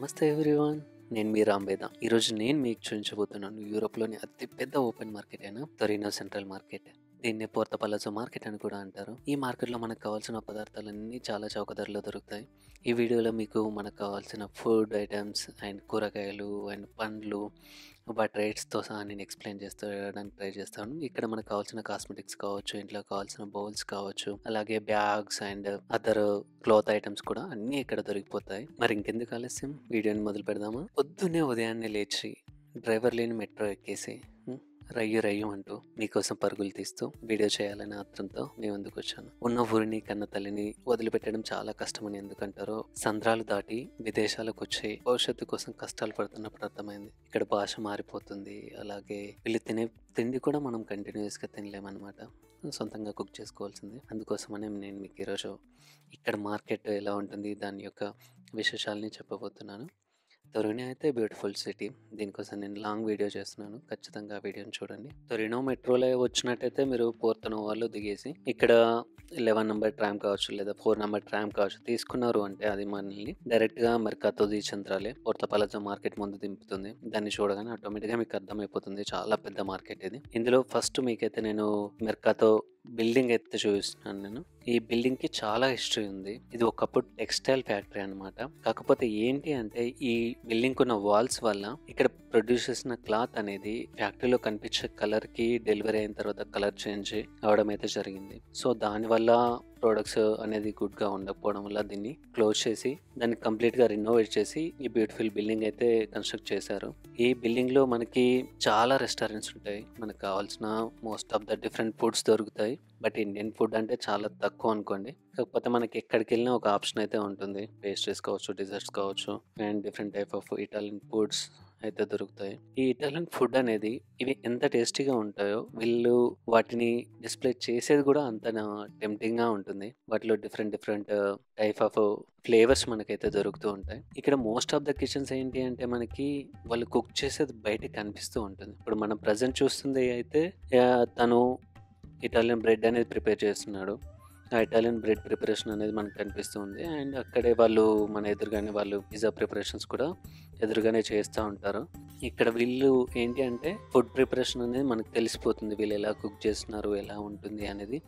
నమస్తే ఎవ్రీవన్. నేను మీ రాంబేద. ఈరోజు నేను మీకు చూపించబోతున్నాను యూరోప్లోని అతి పెద్ద ఓపెన్ మార్కెట్ అయిన టొరినో సెంట్రల్ మార్కెట్. దీన్ని పోర్త పలాజో మార్కెట్ అని కూడా అంటారు. ఈ మార్కెట్లో మనకు కావాల్సిన పదార్థాలన్నీ చాలా చౌక ధరలో దొరుకుతాయి. ఈ వీడియోలో మీకు మనకు కావాల్సిన ఫుడ్ ఐటమ్స్ అండ్ కూరగాయలు అండ్ పండ్లు వాటి రేట్స్తో సహా నేను ఎక్స్ప్లెయిన్ చేస్తాడానికి ట్రై చేస్తాను. ఇక్కడ మనకు కావాల్సిన కాస్మెటిక్స్ కావచ్చు, ఇంట్లో కావాల్సిన బౌల్స్ కావచ్చు, అలాగే bags and other cloth items కూడా అన్నీ ఇక్కడ దొరికిపోతాయి. మరి ఇంకెందుకు ఆలస్యం, వీడియోని మొదలు పెడదామా? పొద్దున్నే ఉదయాన్నే లేచి డ్రైవర్ లేని మెట్రో ఎక్కేసి రయ్యు రయ్యు అంటూ మీకోసం పరుగులు తీస్తూ వీడియో చేయాలనే ఆత్రంతో నేను ముందుకు వచ్చాను. ఉన్న ఊరిని కన్న తల్లిని వదిలిపెట్టడం చాలా కష్టమని ఎందుకంటారో సంద్రాలు దాటి విదేశాలకు వచ్చి భవిష్యత్తు కోసం కష్టాలు పడుతున్నప్పుడు అర్థమైంది. ఇక్కడ భాష మారిపోతుంది, అలాగే వీళ్ళు తినే తిండి కూడా మనం కంటిన్యూస్గా తినలేమన్నమాట. సొంతంగా కుక్ చేసుకోవాల్సింది. అందుకోసమనే నేను మీకు ఈరోజు ఇక్కడ మార్కెట్ ఎలా ఉంటుంది దాని యొక్క విశేషాలని చెప్పబోతున్నాను. టొరినో అయితే బ్యూటిఫుల్ సిటీ. దీనికోసం నేను లాంగ్ వీడియో చేస్తున్నాను, ఖచ్చితంగా ఆ వీడియోని చూడండి. టొరినో మెట్రోలో వచ్చినట్టయితే మీరు పోర్త నోవాలో దిగేసి ఇక్కడ 11 నెంబర్ ట్రామ్ కావచ్చు లేదా 4 నెంబర్ ట్రామ్ కావచ్చు తీసుకున్నారు అంటే అది మనల్ని డైరెక్ట్గా మెర్కాతో ది సెంట్రలే పోర్త పలాజో మార్కెట్ ముందు దింపుతుంది. దాన్ని చూడగానే ఆటోమేటిక్గా మీకు అర్థమైపోతుంది చాలా పెద్ద మార్కెట్ ఇది. ఇందులో ఫస్ట్ మీకైతే నేను మెర్కాతో బిల్డింగ్ అయితే చూపిస్తున్నాను. నేను ఈ బిల్డింగ్ కి చాలా హిస్టరీ ఉంది. ఇది ఒకప్పుడు టెక్స్టైల్ ఫ్యాక్టరీ అన్నమాట. కాకపోతే ఏంటి అంటే ఈ బిల్డింగ్ ఉన్న వాల్స్ వల్ల ఇక్కడ ప్రొడ్యూస్ చేసిన క్లాత్ అనేది ఫ్యాక్టరీలో కనిపించే కలర్ కి డెలివరీ అయిన తర్వాత కలర్ చేంజ్ అవడం అయితే జరిగింది. సో దానివల్ల ప్రొడక్ట్స్ అనేది గుడ్ గా ఉండకపోవడం వల్ల దీన్ని క్లోజ్ చేసి దాన్ని కంప్లీట్ గా రినోవేట్ చేసి ఈ బ్యూటిఫుల్ బిల్డింగ్ అయితే కన్స్ట్రక్ట్ చేశారు. ఈ బిల్డింగ్ లో మనకి చాలా రెస్టారెంట్స్ ఉంటాయి. మనకు కావాల్సిన most of the different foods దొరుకుతాయి. బట్ ఇండియన్ ఫుడ్ అంటే చాలా తక్కువ అనుకోండి. కాకపోతే మనకి ఎక్కడికి వెళ్ళినా ఒక ఆప్షన్ అయితే ఉంటుంది. పేస్ట్రీస్ కావచ్చు, డిజర్ట్స్ కావచ్చు and different type of Italian foods అయితే దొరుకుతాయి. ఈ ఇటాలియన్ ఫుడ్ అనేది ఇవి ఎంత టేస్టీగా ఉంటాయో వీళ్ళు వాటిని డిస్ప్లే చేసేది కూడా అంత టెంప్టింగ్ గా ఉంటుంది. వాటిలో డిఫరెంట్ టైప్ ఆఫ్ ఫ్లేవర్స్ మనకైతే దొరుకుతూ ఉంటాయి. ఇక్కడ మోస్ట్ ఆఫ్ ద కిచెన్స్ ఏంటి అంటే మనకి వాళ్ళు కుక్ చేసేది బయటకు కనిపిస్తూ ఉంటుంది. ఇప్పుడు మనం ప్రజెంట్ చూస్తుంది అయితే తను ఇటాలియన్ బ్రెడ్ అనేది ప్రిపేర్ చేస్తున్నాడు. ఆ ఇటాలియన్ బ్రెడ్ ప్రిపరేషన్ అనేది మనకు కనిపిస్తుంది. అండ్ అక్కడే వాళ్ళు మన ఎదురుగానే వాళ్ళు పిజ్జా ప్రిపరేషన్స్ కూడా ఎదురుగానే చేస్తూ ఉంటారు. ఇక్కడ వీళ్ళు ఏంటి అంటే ఫుడ్ ప్రిపరేషన్ అనేది మనకు తెలిసిపోతుంది. వీళ్ళు ఎలా కుక్ చేస్తున్నారు, ఎలా ఉంటుంది అనేది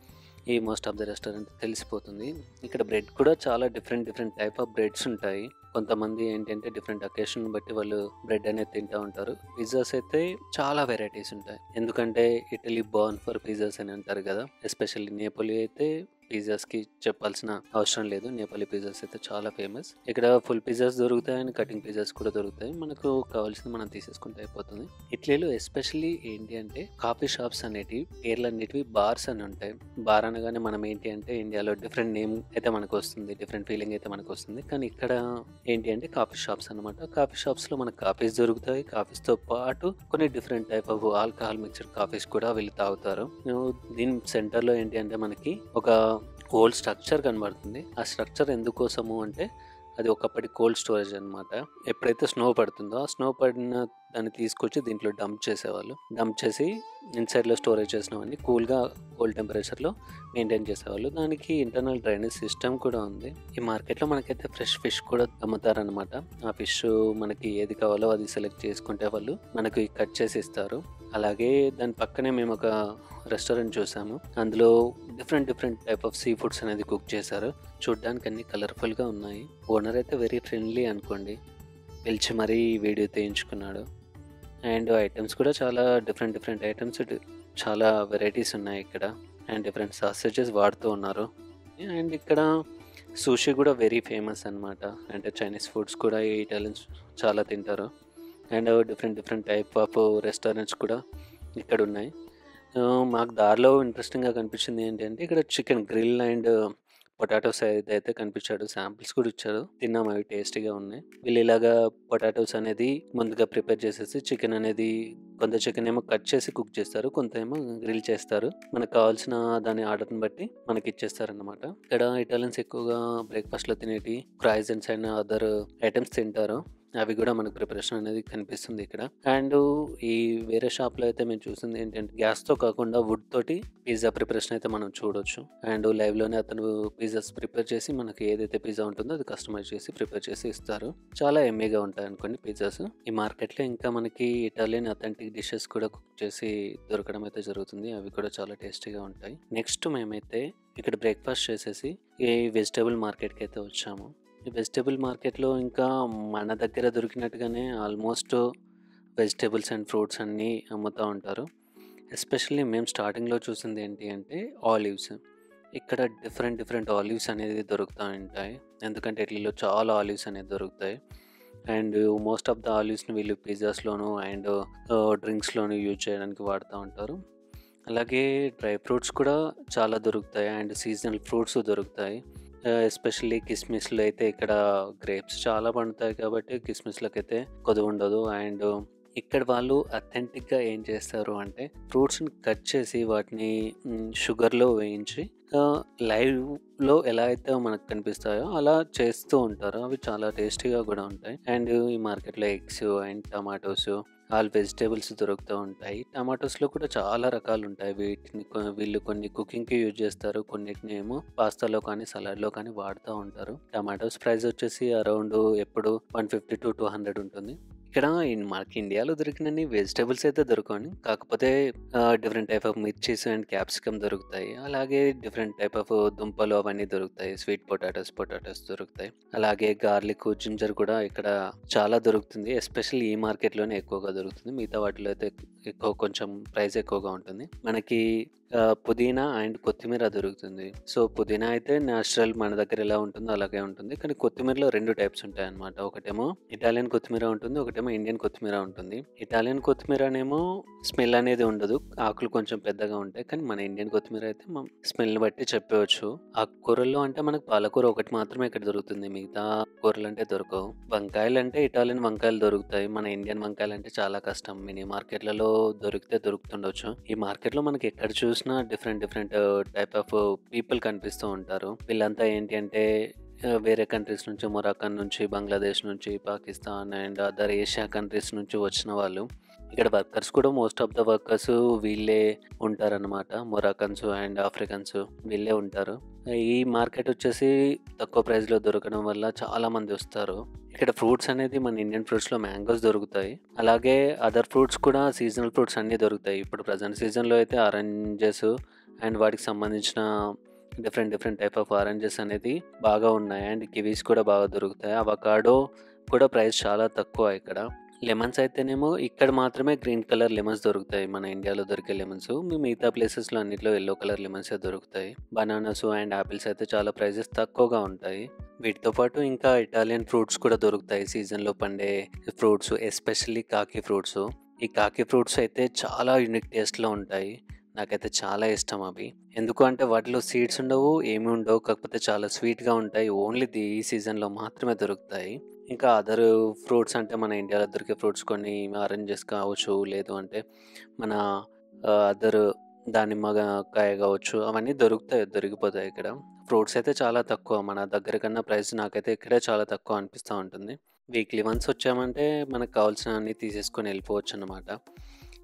ఈ మోస్ట్ ఆఫ్ ద రెస్టారెంట్ తెలిసిపోతుంది. ఇక్కడ బ్రెడ్ కూడా చాలా డిఫరెంట్ టైప్ ఆఫ్ బ్రెడ్స్ ఉంటాయి. కొంతమంది ఏంటంటే డిఫరెంట్ అకేషన్ బట్టి వాళ్ళు బ్రెడ్ అనేది తింటూ ఉంటారు. పిజ్జాస్ అయితే చాలా వెరైటీస్ ఉంటాయి. ఎందుకంటే ఇటలీ బర్న్ ఫర్ పిజ్జాస్ అని అంటారు కదా. ఎస్పెషల్లీ నేపోలి అయితే పిజ్జాస్ కి చెప్పాల్సిన అవసరం లేదు. నేపాలి పిజ్జాస్ అయితే చాలా ఫేమస్. ఇక్కడ ఫుల్ పిజ్జాస్ దొరుకుతాయి అండ్ కటింగ్ పిజ్జాస్ కూడా దొరుకుతాయి. మనకు కావాల్సింది మనం తీసేసుకుంటే అయిపోతుంది. ఇటలీలో ఎస్పెషల్లీ ఏంటి అంటే కాఫీ షాప్స్ అనేటివి పేర్లన్నిటివి బార్స్ అని ఉంటాయి. బార్ అనగానే మనం ఏంటి అంటే ఇండియాలో డిఫరెంట్ నేమ్ అయితే మనకు వస్తుంది, డిఫరెంట్ ఫీలింగ్ అయితే మనకు వస్తుంది. కానీ ఇక్కడ ఏంటి అంటే కాఫీ షాప్స్ అనమాట. కాఫీ షాప్స్ లో మనకు కాఫీస్ దొరుకుతాయి. కాఫీస్ తో పాటు కొన్ని different type of alcohol mixed coffees కూడా వీళ్ళు తాగుతారు. దీని సెంటర్ లో ఏంటి అంటే మనకి ఒక ఓల్డ్ స్ట్రక్చర్ కనబడుతుంది. ఆ స్ట్రక్చర్ ఎందుకోసము అంటే అది ఒకప్పటి కోల్డ్ స్టోరేజ్ అనమాట. ఎప్పుడైతే స్నో పడుతుందో ఆ స్నో పడిన దాన్ని తీసుకొచ్చి దీంట్లో డంప్ చేసేవాళ్ళు. డంప్ చేసి ఇన్సైడ్ లో స్టోరేజ్ చేసినవన్నీ కూల్ గా కోల్డ్ టెంపరేచర్ లో మెయింటైన్ చేసేవాళ్ళు. దానికి ఇంటర్నల్ డ్రైనేజ్ సిస్టమ్ కూడా ఉంది. ఈ మార్కెట్ లో మనకైతే ఫ్రెష్ ఫిష్ కూడా అమ్ముతారనమాట. ఆ ఫిష్ మనకి ఏది కావాలో అది సెలెక్ట్ చేసుకుంటే వాళ్ళు మనకి కట్ చేసి ఇస్తారు. అలాగే దాని పక్కనే మేము ఒక రెస్టారెంట్ చూసాము. అందులో different type of sea foods అనేది కుక్ చేశారు. చూడ్డానికి అన్ని కలర్ఫుల్ గా ఉన్నాయి. ఓనర్ అయితే వెరీ ఫ్రెండ్లీ అనుకోండి. పిలిచి మరీ వీడియో తీయించుకున్నాడు. అండ్ ఐటమ్స్ కూడా చాలా డిఫరెంట్ ఐటమ్స్, చాలా వెరైటీస్ ఉన్నాయి ఇక్కడ. అండ్ డిఫరెంట్ సాసేజెస్ వాడుతూ ఉన్నారు. అండ్ ఇక్కడ సూషీ కూడా వెరీ ఫేమస్ అనమాట. అంటే చైనీస్ ఫుడ్స్ కూడా ఈ ఇటాలియన్స్ చాలా తింటారు. And different type of restaurants కూడా ఇక్కడ ఉన్నాయి. మాకు దారిలో ఇంట్రెస్టింగ్గా కనిపించింది ఏంటంటే ఇక్కడ చికెన్ గ్రిల్ అండ్ పొటాటోస్ అయితే కనిపించాడు. శాంపిల్స్ కూడా ఇచ్చారు. తిన్నాము, అవి టేస్టీగా ఉన్నాయి. వీళ్ళు ఇలాగా పొటాటోస్ అనేది ముందుగా ప్రిపేర్ చేసేసి చికెన్ అనేది కొంత చికెన్ ఏమో కట్ చేసి కుక్ చేస్తారు, కొంత ఏమో గ్రిల్ చేస్తారు. మనకు కావాల్సిన దాని ఆర్డర్ని బట్టి మనకి ఇచ్చేస్తారు అన్నమాట. ఇక్కడ ఇటాలియన్స్ ఎక్కువగా బ్రేక్ఫాస్ట్ లో తినేటి క్రాయిజెంట్స్ అండ్ అదర్ ఐటమ్స్ తింటారు. అవి కూడా మనకు ప్రిపరేషన్ అనేది కనిపిస్తుంది ఇక్కడ. అండ్ ఈ వేరే షాప్లో అయితే మేము చూసింది ఏంటంటే గ్యాస్తో కాకుండా వుడ్ తోటి పిజ్జా ప్రిపరేషన్ అయితే మనం చూడొచ్చు. అండ్ లైవ్లోనే అతను పిజ్జాస్ ప్రిపేర్ చేసి మనకి ఏదైతే పిజ్జా ఉంటుందో అది కస్టమైజ్ చేసి ప్రిపేర్ చేసి ఇస్తారు. చాలా ఎమ్మీగా ఉంటాయి అనుకోండి పిజ్జాస్. ఈ మార్కెట్లో ఇంకా మనకి ఇటాలియన్ అథెంటిక్ డిషెస్ కూడా కుక్ చేసి దొరకడం అయితే జరుగుతుంది. అవి కూడా చాలా టేస్టీగా ఉంటాయి. నెక్స్ట్ మేమైతే ఇక్కడ బ్రేక్ఫాస్ట్ చేసేసి ఈ వెజిటేబుల్ మార్కెట్కి అయితే వచ్చాము. ఈ వెజిటేబుల్ మార్కెట్లో ఇంకా మన దగ్గర దొరికినట్టుగానే ఆల్మోస్ట్ వెజిటేబుల్స్ అండ్ ఫ్రూట్స్ అన్నీ అమ్ముతూ ఉంటారు. ఎస్పెషల్లీ మేము స్టార్టింగ్లో చూసింది ఏంటి అంటే ఆలివ్స్. ఇక్కడ డిఫరెంట్ ఆలివ్స్ అనేది దొరుకుతూ ఉంటాయి. ఎందుకంటే ఇట్లీలో చాలా ఆలివ్స్ అనేది దొరుకుతాయి. అండ్ మోస్ట్ ఆఫ్ ద ఆలివ్స్ని వీళ్ళు పిజ్జాస్లోను అండ్ డ్రింక్స్లోను యూజ్ చేయడానికి వాడుతూ ఉంటారు. అలాగే డ్రై ఫ్రూట్స్ కూడా చాలా దొరుకుతాయి అండ్ సీజనల్ ఫ్రూట్స్ దొరుకుతాయి. ఎస్పెషల్లీ కిస్మిస్లో అయితే ఇక్కడ గ్రేప్స్ చాలా పండుతాయి కాబట్టి కిస్మిస్లకైతే కొదువు ఉండదు. అండ్ ఇక్కడ వాళ్ళు అథెంటిక్గా ఏం చేస్తారు అంటే ఫ్రూట్స్ని కట్ చేసి వాటిని షుగర్లో వేయించి లైవ్లో ఎలా అయితే మనకు కనిపిస్తాయో అలా చేస్తూ ఉంటారు. అవి చాలా టేస్టీగా కూడా ఉంటాయి. అండ్ ఈ మార్కెట్లో eggs and tomatoes all vegetables దొరుకుతూ ఉంటాయి. టమాటోస్లో కూడా చాలా రకాలు ఉంటాయి. వీటిని వీళ్ళు కొన్ని కుకింగ్కి యూజ్ చేస్తారు, కొన్నిటిని ఏమో పాస్తాలో కానీ సలాడ్లో కానీ వాడుతూ ఉంటారు. టమాటోస్ ప్రైస్ వచ్చేసి అరౌండ్ ఎప్పుడు 150 to 200 ఉంటుంది. ఇక్కడ మనకి ఇండియాలో దొరికినన్ని వెజిటేబుల్స్ అయితే దొరకని, కాకపోతే different type of mirchis and capsicum దొరుకుతాయి. అలాగే డిఫరెంట్ టైప్ ఆఫ్ దుంపలు అవన్నీ దొరుకుతాయి. స్వీట్ పొటాటోస్ దొరుకుతాయి. అలాగే గార్లిక్, జింజర్ కూడా ఇక్కడ చాలా దొరుకుతుంది. ఎస్పెషల్లీ ఈ మార్కెట్లోనే ఎక్కువగా దొరుకుతుంది. మిగతా వాటిలో అయితే కొంచెం ప్రైస్ ఎక్కువగా ఉంటుంది. మనకి పుదీనా అండ్ కొత్తిమీర దొరుకుతుంది. సో పుదీనా అయితే న్యాచురల్ మన దగ్గర ఎలా ఉంటుందో అలాగే ఉంటుంది. కానీ కొత్తిమీరలో 2 టైప్స్ ఉంటాయి అన్నమాట. ఒకటేమో ఇటాలియన్ కొత్తిమీర ఉంటుంది, ఒకటేమో ఇండియన్ కొత్తిమీర ఉంటుంది. ఇటాలియన్ కొత్తిమీరనేమో స్మెల్ అనేది ఉండదు, ఆకులు కొంచెం పెద్దగా ఉంటాయి. కానీ మన ఇండియన్ కొత్తిమీర అయితే స్మెల్ని బట్టి చెప్పవచ్చు. ఆ కూరల్లో అంటే మనకు పాలకూర ఒకటి మాత్రమే ఇక్కడ దొరుకుతుంది, మిగతా కూరలు అంటే దొరకవు. వంకాయలు అంటే ఇటాలియన్ వంకాయలు దొరుకుతాయి, మన ఇండియన్ వంకాయలు అంటే చాలా కష్టం. మినీ మార్కెట్లలో దొరుకుతుండొచ్చు. ఈ మార్కెట్లో మనకి ఎక్కడ చూసినా డిఫరెంట్ టైప్ ఆఫ్ పీపుల్ కనిపిస్తూ ఉంటారు. వీళ్ళంతా ఏంటి అంటే వేరే కంట్రీస్ నుంచి, మొరాకన్ నుంచి, బంగ్లాదేశ్ నుంచి, Pakistan and other Asia countries నుంచి వచ్చిన వాళ్ళు. ఇక్కడ వర్కర్స్ కూడా మోస్ట్ ఆఫ్ ద వర్కర్స్ వీళ్ళే ఉంటారనమాట. మొరాకన్స్ అండ్ ఆఫ్రికన్స్ వీళ్ళే ఉంటారు. ఈ మార్కెట్ వచ్చేసి తక్కువ ప్రైస్లో దొరకడం వల్ల చాలా మంది వస్తారు. ఇక్కడ ఫ్రూట్స్ అనేది మన ఇండియన్ ఫ్రూట్స్లో మ్యాంగోస్ దొరుకుతాయి. అలాగే అదర్ ఫ్రూట్స్ కూడా సీజనల్ ఫ్రూట్స్ అన్నీ దొరుకుతాయి. ఇప్పుడు ప్రజెంట్ సీజన్లో అయితే ఆరెంజెస్ అండ్ వాటికి సంబంధించిన డిఫరెంట్ టైప్ ఆఫ్ ఆరెంజెస్ అనేది బాగా ఉన్నాయి. అండ్ కివీస్ కూడా బాగా దొరుకుతాయి. అవకాడో కూడా ప్రైస్ చాలా తక్కువ ఇక్కడ. లెమన్స్ అయితేనేమో ఇక్కడ మాత్రమే గ్రీన్ కలర్ లెమన్స్ దొరుకుతాయి, మన ఇండియాలో దొరికే లెమన్స్. మిగతా ప్లేసెస్లో అన్నిట్లో ఎల్లో కలర్ లెమన్స్ దొరుకుతాయి. బనానాస్ అండ్ యాపిల్స్ అయితే చాలా ప్రైజెస్ తక్కువగా ఉంటాయి. వీటితో పాటు ఇంకా ఇటాలియన్ ఫ్రూట్స్ కూడా దొరుకుతాయి, సీజన్లో పండే ఫ్రూట్స్, ఎస్పెషల్లీ కాకి ఫ్రూట్స్. ఈ కాకి ఫ్రూట్స్ అయితే చాలా యూనిక్ టేస్ట్లో ఉంటాయి. నాకైతే చాలా ఇష్టం అవి. ఎందుకు అంటే వాటిలో సీడ్స్ ఉండవు, ఏమి ఉండవు, కాకపోతే చాలా స్వీట్గా ఉంటాయి. ఓన్లీ ఈ సీజన్లో మాత్రమే దొరుకుతాయి. ఇంకా అదర్ ఫ్రూట్స్ అంటే మన ఇండియాలో దొరికే ఫ్రూట్స్ కొన్ని ఆరెంజెస్ కావచ్చు, లేదు అంటే మన అదర్ దానిమ్మకాయ కావచ్చు, అవన్నీ దొరికిపోతాయి ఇక్కడ. ఫ్రూట్స్ అయితే చాలా తక్కువ, మన దగ్గర కన్నా ప్రైస్ నాకైతే ఇక్కడే చాలా తక్కువ అనిపిస్తూ ఉంటుంది. వీక్లీ వన్స్ వచ్చామంటే మనకు కావాల్సినవన్నీ తీసేసుకొని వెళ్ళిపోవచ్చు అన్నమాట.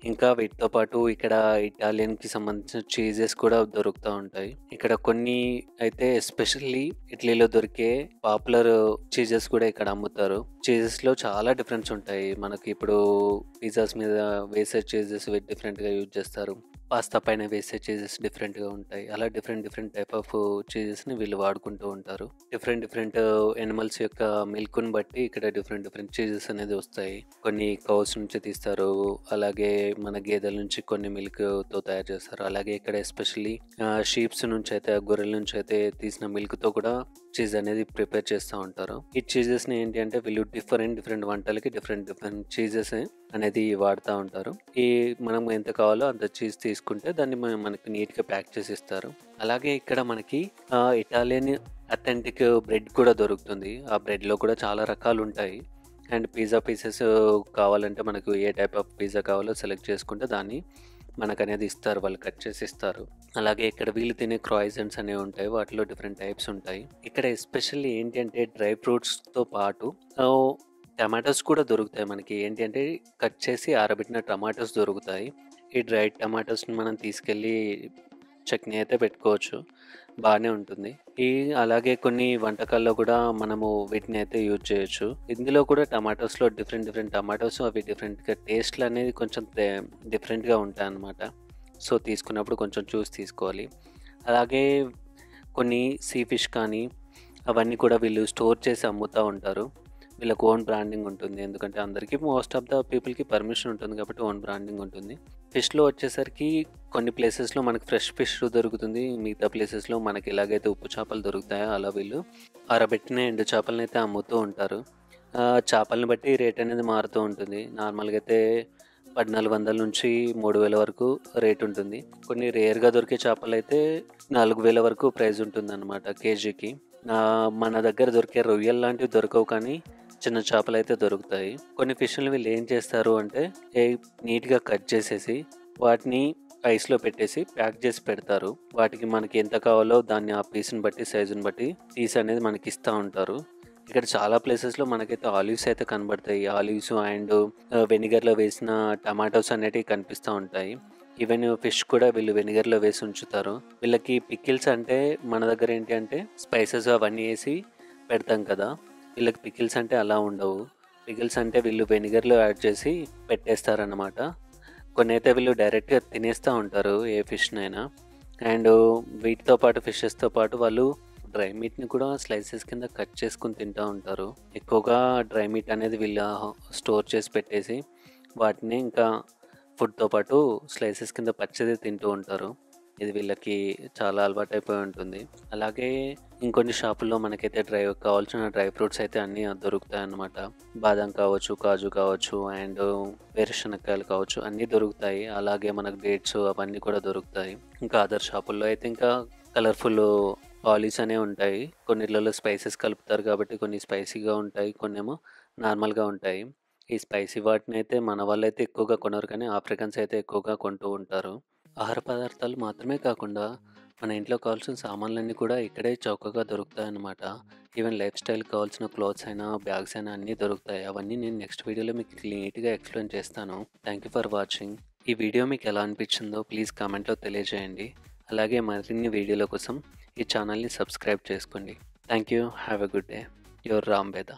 ఇంకా వీటితో పాటు ఇక్కడ ఇటాలియన్కి సంబంధించిన చీజెస్ కూడా దొరుకుతూ ఉంటాయి. ఇక్కడ కొన్ని అయితే ఎస్పెషల్లీ ఇటలీలో దొరికే పాపులర్ చీజెస్ కూడా ఇక్కడ అమ్ముతారు. చీజెస్లో చాలా డిఫరెన్స్ ఉంటాయి. మనకి ఇప్పుడు పిజ్జాస్ మీద వేసే చీజెస్ డిఫరెంట్గా యూజ్ చేస్తారు, పాస్తా పైన వేసే చీజెస్ డిఫరెంట్గా ఉంటాయి. అలా డిఫరెంట్ టైప్ ఆఫ్ చీజెస్ని వీళ్ళు వాడుకుంటూ ఉంటారు. డిఫరెంట్ ఎనిమల్స్ యొక్క మిల్క్ని బట్టి ఇక్కడ డిఫరెంట్ చీజెస్ అనేది వస్తాయి. కొన్ని కౌస్ నుంచి తీస్తారు, అలాగే మన గేదెల నుంచి కొన్ని మిల్క్తో తయారు చేస్తారు. అలాగే ఇక్కడ ఎస్పెషల్లీ షీప్స్ నుంచి అయితే, గొర్రెల నుంచి అయితే తీసిన మిల్క్తో కూడా చీజ్ అనేది ప్రిపేర్ చేస్తూ ఉంటారు. ఈ చీజెస్ని ఏంటి అంటే వీళ్ళు డిఫరెంట్ వంటలకి డిఫరెంట్ చీజెస్ అనేది వాడుతూ ఉంటారు. ఈ మనం ఎంత కావాలో అంత చీజ్ తీసుకుంటే దాన్ని మనకి నీట్గా ప్యాక్ చేసి ఇస్తారు. అలాగే ఇక్కడ మనకి ఇటాలియన్ అథెంటిక్ బ్రెడ్ కూడా దొరుకుతుంది. ఆ బ్రెడ్లో కూడా చాలా రకాలు ఉంటాయి. అండ్ పిజ్జా పీసెస్ కావాలంటే మనకు ఏ టైప్ ఆఫ్ పిజ్జా కావాలో సెలెక్ట్ చేసుకుంటే దాన్ని మనకు అనేది ఇస్తారు, వాళ్ళు కట్ చేసి ఇస్తారు. అలాగే ఇక్కడ వీళ్ళు తినే క్రాయిజెంట్స్ అనేవి ఉంటాయి, వాటిలో డిఫరెంట్ టైప్స్ ఉంటాయి. ఇక్కడ ఎస్పెషల్లీ ఏంటి అంటే డ్రై ఫ్రూట్స్తో పాటు టమాటోస్ కూడా దొరుకుతాయి మనకి. ఏంటి అంటే కట్ చేసి ఆరబెట్టిన టమాటోస్ దొరుకుతాయి. ఈ డ్రైడ్ టమాటోస్‌ని మనం తీసుకెళ్ళి చట్నీ అయితే పెట్టుకోవచ్చు. బానే ఉంటుంది. అలాగే కొన్ని వంటకాల్లో కూడా మనము వీటిని అయితే యూజ్ చేయొచ్చు. ఇందులో కూడా టమాటోస్‌లో డిఫరెంట్ డిఫరెంట్ టమాటోస్ అవి డిఫరెంట్‌గా టేస్ట్‌లనేది కొంచెం డిఫరెంట్‌గా ఉంటాయన్నమాట. సో, తీసుకున్నప్పుడు కొంచెం చూసి తీసుకోవాలి. అలాగే కొన్ని సీ ఫిష్ కానీ అవన్నీ కూడా వీళ్ళు స్టోర్ చేసి అమ్ముతా ఉంటారు. వీళ్ళకి ఓన్ బ్రాండింగ్ ఉంటుంది. ఎందుకంటే అందరికీ మోస్ట్ ఆఫ్ ద పీపుల్‌కి పర్మిషన్ ఉంటుంది కాబట్టి ఓన్ బ్రాండింగ్ ఉంటుంది. ఫిష్‌లో వచ్చేసరికి కొన్ని ప్లేసెస్‌లో మనకి ఫ్రెష్ ఫిష్ దొరుకుతుంది. మిగతా ప్లేసెస్‌లో మనకి ఎలాగైతే ఉప్పు చేపలు దొరుకుతాయో అలా వీళ్ళు ఆరబెట్టిన ఎండు చేపలనైతే అమ్ముతూ ఉంటారు. చేపలను బట్టి రేట్ అనేది మారుతూ ఉంటుంది. నార్మల్‌గా అయితే 1400 నుంచి 3000 వరకు రేట్ ఉంటుంది. కొన్ని రేర్‌గా దొరికే చేపలైతే 4000 వరకు ప్రైస్ ఉంటుందన్నమాట కేజీకి. మన దగ్గర దొరికే రొయ్యలు లాంటివి దొరకవు కానీ చిన్న చేపలైతే దొరుకుతాయి. కొన్ని ఫిష్‌లని వీళ్ళు ఏం చేస్తారు అంటే నీట్‌గా కట్ చేసేసి వాటిని ఐస్‌లో పెట్టేసి ప్యాక్ చేసి పెడతారు. వాటికి మనకి ఎంత కావాలో దాన్ని ఆ పీస్‌ని బట్టి సైజుని బట్టి పీస్ అనేది మనకి ఇస్తా ఉంటారు. ఇక్కడ చాలా ప్లేసెస్‌లో మనకైతే ఆలివ్స్ అయితే కనబడతాయి. ఆలివ్స్ అండ్ వెనిగర్‌లో వేసిన టమాటోస్ అనేటివి కనిపిస్తా ఉంటాయి. ఈవెన్ ఫిష్ కూడా వీళ్ళు వెనిగర్‌లో వేసి ఉంచుతారు. వీళ్ళకి పికిల్స్ అంటే మన దగ్గర ఏంటి అంటే స్పైసెస్ అవన్నీ వేసి పెడతాం కదా! వీళ్ళకి పికిల్స్ అంటే అలా ఉండవు. పికిల్స్ అంటే వీళ్ళు వెనిగర్‌లో యాడ్ చేసి పెట్టేస్తారన్నమాట. కొన్నైతే వీళ్ళు డైరెక్ట్‌గా తినేస్తా ఉంటారు ఏ ఫిష్‌నైనా. అండ్ వీటితో పాటు ఫిషెస్‌తో పాటు వాళ్ళు డ్రై మీట్‌ని కూడా స్లైసెస్ కింద కట్ చేసుకొని తింటా ఉంటారు. ఎక్కువగా డ్రై మీట్ అనేది వీళ్ళు స్టోర్ చేసి పెట్టేసి వాటిని ఇంకా ఫుడ్‌తో పాటు స్లైసెస్ కింద పచ్చిదే తింటూ ఉంటారు. ఇది వీళ్ళకి చాలా అలవాటైపోయి ఉంటుంది. అలాగే ఇంకొన్ని షాపుల్లో మనకైతే కావాల్సిన డ్రై ఫ్రూట్స్ అయితే అన్నీ దొరుకుతాయన్నమాట. బాదం కావచ్చు, కాజు కావచ్చు అండ్ వేరుశనక్కాయలు కావచ్చు అన్నీ దొరుకుతాయి. అలాగే మనకు డేట్స్ అవన్నీ కూడా దొరుకుతాయి. ఇంకా అదర్ షాపుల్లో అయితే ఇంకా కలర్‌ఫుల్ ఆలివ్స్ అనేవి ఉంటాయి. కొన్నిట్లలో స్పైసెస్ కలుపుతారు కాబట్టి కొన్ని స్పైసీగా ఉంటాయి. కొన్నేమో నార్మల్‌గా ఉంటాయి. ఈ స్పైసీ వాటినైతే మన వాళ్ళైతే ఎక్కువగా కొనరు కానీ ఆఫ్రికన్స్ అయితే ఎక్కువగా కొంటూ ఉంటారు. ఆహార పదార్థాలు మాత్రమే కాకుండా మన ఇంట్లో కావాల్సిన సామాన్లన్నీ కూడా ఇక్కడే చౌకగా దొరుకుతాయన్నమాట. ఈవెన్ లైఫ్ స్టైల్‌కి కావాల్సిన క్లోత్స్ అయినా, బ్యాగ్స్ అయినా అన్నీ దొరుకుతాయి. అవన్నీ నేను నెక్స్ట్ వీడియోలో మీకు నీట్‌గా ఎక్స్‌ప్లెయిన్ చేస్తాను. Thank you for watching. ఈ వీడియో మీకు ఎలా అనిపించిందో ప్లీజ్ కామెంట్‌లో తెలియజేయండి. అలాగే మరిన్ని వీడియోల కోసం ఈ ఛానల్‌ని సబ్స్క్రైబ్ చేసుకోండి. Thank you. Have a good day. Your రాంబేద.